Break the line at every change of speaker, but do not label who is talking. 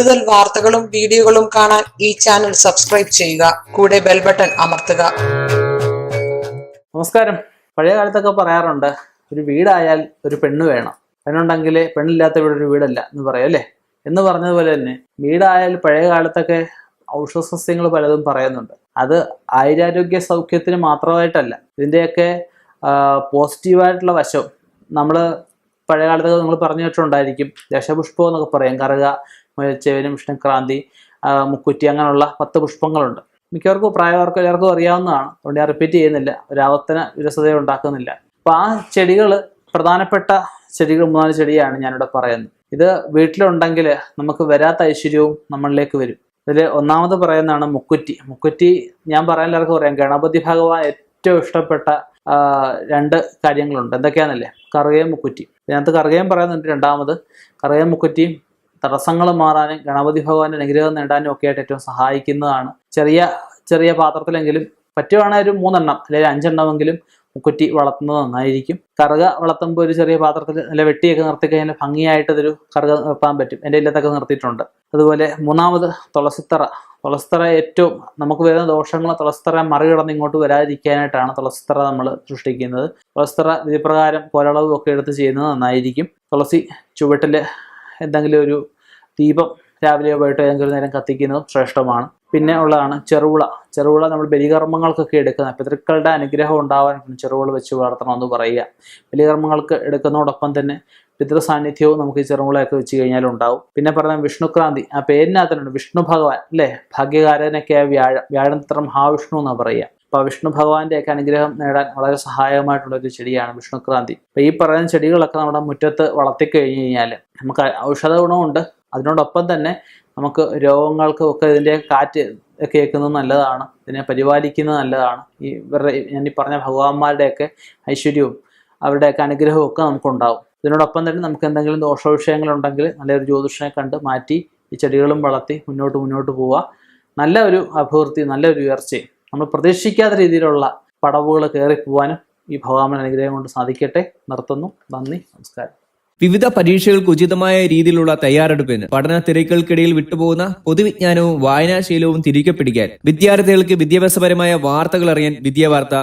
കൂടുതൽ വാർത്തകളും വീഡിയോകളും കാണാൻ ഈ ചാനൽ സബ്സ്ക്രൈബ് ചെയ്യുക. കൂടെ ബെൽ ബട്ടൺ അമർത്തുക.
നമസ്കാരം. പഴയ കാലത്തൊക്കെ പറയാറുണ്ട്, ഒരു വീടായാൽ ഒരു പെണ്ണ് വേണം, പെണ്ണുണ്ടെങ്കിൽ പെണ്ണില്ലാത്ത വീട് ഒരു വീടല്ല എന്ന് പറയും അല്ലേ. എന്ന് പറഞ്ഞതുപോലെ തന്നെ വീടായാൽ പഴയ കാലത്തൊക്കെ ഔഷധസസ്യങ്ങൾ പലതും പറയുന്നുണ്ട്. അത് ആയുരാരോഗ്യ സൗഖ്യത്തിന് മാത്രമായിട്ടല്ല, ഇതിൻ്റെയൊക്കെ പോസിറ്റീവായിട്ടുള്ള വശം നമ്മൾ പഴയ കാലത്തൊക്കെ നിങ്ങൾ പറഞ്ഞു കേട്ടിട്ടുണ്ടായിരിക്കും. ദശപുഷ്പം എന്നൊക്കെ പറയും. കറുക, മുയൽച്ചേവനും, വിഷ്ണുക്രാന്തി, മുക്കുറ്റി, അങ്ങനെയുള്ള 10 പുഷ്പങ്ങളുണ്ട്. മിക്കവർക്കും പ്രായവർക്കും എല്ലാവർക്കും അറിയാവുന്നതാണ്. അതുകൊണ്ട് ഞാൻ റിപ്പീറ്റ് ചെയ്യുന്നില്ല, ഒരു ആവർത്തന വിരസത ഉണ്ടാക്കുന്നില്ല. അപ്പോൾ ആ ചെടികൾ പ്രധാനപ്പെട്ട ചെടികൾ 3-4 ചെടിയാണ് ഞാനിവിടെ പറയുന്നത്. ഇത് വീട്ടിലുണ്ടെങ്കിൽ നമുക്ക് വരാത്ത ഐശ്വര്യവും നമ്മളിലേക്ക് വരും. ഇതിൽ ഒന്നാമത് പറയുന്നതാണ് മുക്കുറ്റി. മുക്കുറ്റി ഞാൻ പറയാൻ എല്ലാവർക്കും പറയാം, ഗണപതി ഭഗവാൻ ഏറ്റവും ഇഷ്ടപ്പെട്ട 2 കാര്യങ്ങളുണ്ട്. എന്തൊക്കെയാണെന്നല്ലേ? കറുകയും മുക്കുറ്റി. ഇതിനകത്ത് കറുകയും പറയുന്നുണ്ട്. രണ്ടാമത് കറുകയും മുക്കുറ്റിയും തടസ്സങ്ങൾ മാറാനും ഗണപതി ഭഗവാന്റെ അനുഗ്രഹം നേടാനും ഒക്കെ ആയിട്ട് ഏറ്റവും സഹായിക്കുന്നതാണ്. ചെറിയ പാത്രത്തിലെങ്കിലും പറ്റുവാണെങ്കിൽ ഒരു 3 എണ്ണം അല്ലെങ്കിൽ 5 എണ്ണമെങ്കിലും മുക്കുറ്റി വളർത്തുന്നത് നന്നായിരിക്കും. കറുക വളർത്തുമ്പോൾ ഒരു ചെറിയ പാത്രത്തിൽ നല്ല വെട്ടിയൊക്കെ നിർത്തി കഴിഞ്ഞാൽ ഭംഗിയായിട്ട് ഇതൊരു കറുക നിർത്താൻ പറ്റും. എൻ്റെ ഇല്ലത്തൊക്കെ നിർത്തിയിട്ടുണ്ട്. അതുപോലെ 3-ാമത് തുളസിത്തറ. തുളസിത്തറ ഏറ്റവും നമുക്ക് വരുന്ന ദോഷങ്ങൾ തുളസിത്തറ മറികടന്ന് ഇങ്ങോട്ട് വരാതിരിക്കാനായിട്ടാണ് തുളസിത്തറ നമ്മൾ സൃഷ്ടിക്കുന്നത്. തുളസിത്തറ വിധിപ്രകാരം കോലളവും ഒക്കെ എടുത്ത് ചെയ്യുന്നത് നന്നായിരിക്കും. തുളസി ചുവട്ടിൽ എന്തെങ്കിലും ഒരു ദീപം രാവിലെയോ വൈകിട്ടോ ഏതെങ്കിലും നേരം കത്തിക്കുന്നതും ശ്രേഷ്ഠമാണ്. പിന്നെ ഉള്ളതാണ് ചെറുവിള. ചെറുവിള നമ്മൾ ബലികർമ്മങ്ങൾക്കൊക്കെ എടുക്കുന്ന, പിതൃക്കളുടെ അനുഗ്രഹം ഉണ്ടാവാൻ ചെറുവിള വെച്ച് വളർത്തണമെന്ന് പറയുക. ബലികർമ്മങ്ങൾക്ക് എടുക്കുന്നതോടൊപ്പം തന്നെ പിതൃ സാന്നിധ്യവും നമുക്ക് ഈ ചെറുവിളയൊക്കെ വെച്ച് കഴിഞ്ഞാൽ ഉണ്ടാവും. പിന്നെ പറഞ്ഞ വിഷ്ണുക്രാന്തി. ആ പേരിനകത്തുണ്ട് വിഷ്ണു ഭഗവാൻ അല്ലേ, ഭാഗ്യകാരനൊക്കെയായ വ്യാഴനത്ര മഹാവിഷ്ണു എന്നാണ് പറയുക. അപ്പോൾ വിഷ്ണു ഭഗവാന്റെ ഒക്കെ അനുഗ്രഹം നേടാൻ വളരെ സഹായകമായിട്ടുള്ള ഒരു ചെടിയാണ് വിഷ്ണുക്രാന്തി. അപ്പോൾ ഈ പറയുന്ന ചെടികളൊക്കെ നമ്മുടെ മുറ്റത്ത് വളർത്തിക്കഴിഞ്ഞ് കഴിഞ്ഞാൽ നമുക്ക് ഔഷധ ഗുണമുണ്ട്. അതിനോടൊപ്പം തന്നെ നമുക്ക് രോഗങ്ങൾക്കും ഒക്കെ ഇതിൻ്റെ കാറ്റ് ഒക്കെ ഏൽക്കുന്നത് നല്ലതാണ്. ഇതിനെ പരിപാലിക്കുന്നത് നല്ലതാണ്. ഞാൻ ഈ പറഞ്ഞ ഭഗവാന്മാരുടെയൊക്കെ ഐശ്വര്യവും അവരുടെയൊക്കെ അനുഗ്രഹവും ഒക്കെ നമുക്കുണ്ടാവും. ഇതിനോടൊപ്പം തന്നെ നമുക്ക് എന്തെങ്കിലും ദോഷവിഷയങ്ങളുണ്ടെങ്കിൽ നല്ലൊരു ജ്യോതിഷനെ കണ്ട് മാറ്റി ഈ ചെടികളും വളർത്തി മുന്നോട്ട് പോവുക. നല്ല ഒരു അഭിവൃദ്ധി, നല്ലൊരു ഉയർച്ചയും നമ്മൾ പ്രതീക്ഷിക്കാത്ത രീതിയിലുള്ള പടവുകൾ കയറിപ്പോവാനും ഈ ഭഗവാന്റെ അനുഗ്രഹം കൊണ്ട് സാധിക്കട്ടെ. നിർത്തുന്നു. നന്ദി, നമസ്കാരം.
വിവിധ പരീക്ഷകൾക്ക് ഉചിതമായ രീതിയിലുള്ള തയ്യാറെടുപ്പിന് പഠന തിരക്കുകൾക്കിടയിൽ വിട്ടുപോകുന്ന പൊതുവിജ്ഞാനവും വായനാശീലവും തിരികെ പിടിക്കാൻ വിദ്യാർത്ഥികൾക്ക് വിദ്യാഭ്യാസപരമായ വാർത്തകൾ അറിയാൻ വിദ്യാവാർത്ത